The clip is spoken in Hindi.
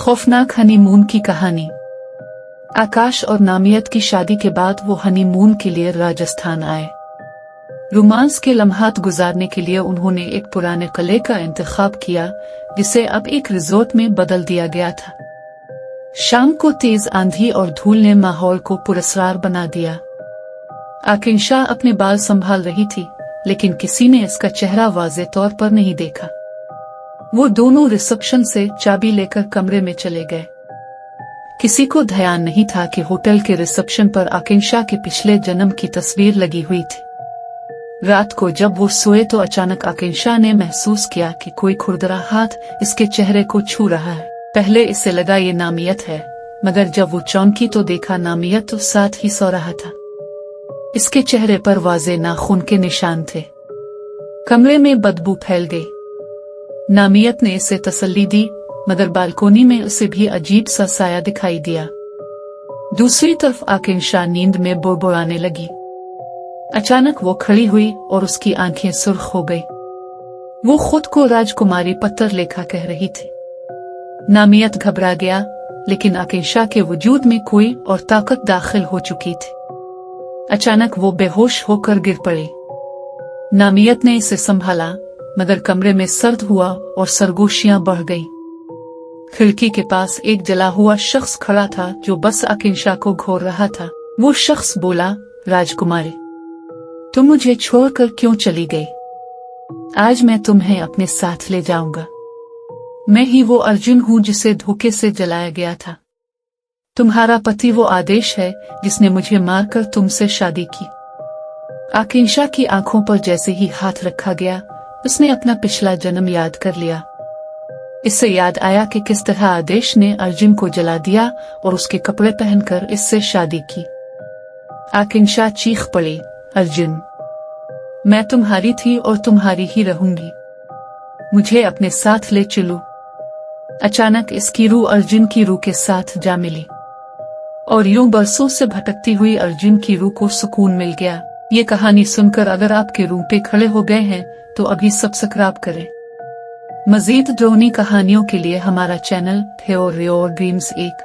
खौफनाक हनीमून की कहानी। आकाश और नामियत की शादी के बाद वो हनीमून के लिए राजस्थान आए। रोमांस के लम्हात गुजारने के लिए उन्होंने एक पुराने किले का इंतखाब किया जिसे अब एक रिजॉर्ट में बदल दिया गया था। शाम को तेज आंधी और धूल ने माहौल को पुरस्कार बना दिया। आकांक्षा अपने बाल संभाल रही थी, लेकिन किसी ने इसका चेहरा वाज़े तौर पर नहीं देखा। वो दोनों रिसेप्शन से चाबी लेकर कमरे में चले गए। किसी को ध्यान नहीं था कि होटल के रिसेप्शन पर आकांक्षा के पिछले जन्म की तस्वीर लगी हुई थी। रात को जब वो सोए तो अचानक आकांक्षा ने महसूस किया कि कोई खुरदरा हाथ इसके चेहरे को छू रहा है। पहले इसे लगा ये नामियत है, मगर जब वो चौंकी तो देखा नामियत तो साथ ही सो रहा था। इसके चेहरे पर वाज़े नाखून के निशान थे। कमरे में बदबू फैल गई। नामियत ने इसे तसल्ली दी, मगर बालकोनी में उसे भी अजीब सा साया दिखाई दिया। दूसरी तरफ आकांक्षा नींद में बुड़बुड़ाने लगी। अचानक वो खड़ी हुई और उसकी आंखें सुर्ख हो गई। वो खुद को राजकुमारी पत्तरलेखा कह रही थी। नामियत घबरा गया, लेकिन आकांक्षा के वजूद में कोई और ताकत दाखिल हो चुकी थी। अचानक वो बेहोश होकर गिर पड़ी। नामियत ने इसे संभाला, मगर कमरे में सर्द हुआ और सरगोशियां बढ़ गईं। खिड़की के पास एक जला हुआ शख्स खड़ा था जो बस आकांक्षा को घोर रहा था। वो शख्स बोला, राजकुमारी, तुम मुझे छोड़कर क्यों चली गई? आज मैं तुम्हें अपने साथ ले जाऊंगा। मैं ही वो अर्जुन हूँ जिसे धोखे से जलाया गया था। तुम्हारा पति वो आदेश है जिसने मुझे मारकर तुमसे शादी की। आकांक्षा की आंखों पर जैसे ही हाथ रखा गया, उसने अपना पिछला जन्म याद कर लिया। इससे याद आया कि किस तरह आदेश ने अर्जुन को जला दिया और उसके कपड़े पहनकर इससे शादी की। आकांक्षा चीख पड़ी, अर्जुन, मैं तुम्हारी थी और तुम्हारी ही रहूंगी। मुझे अपने साथ ले चलो। अचानक इसकी रूह अर्जुन की रूह के साथ जा मिली और यूं बरसों से भटकती हुई अर्जुन की रूह को सुकून मिल गया। ये कहानी सुनकर अगर आपके रूह पे खड़े हो गए हैं तो अभी सब्सक्राइब करें। मजीद ड्रोनी कहानियों के लिए हमारा चैनल थे और ड्रीम्स 1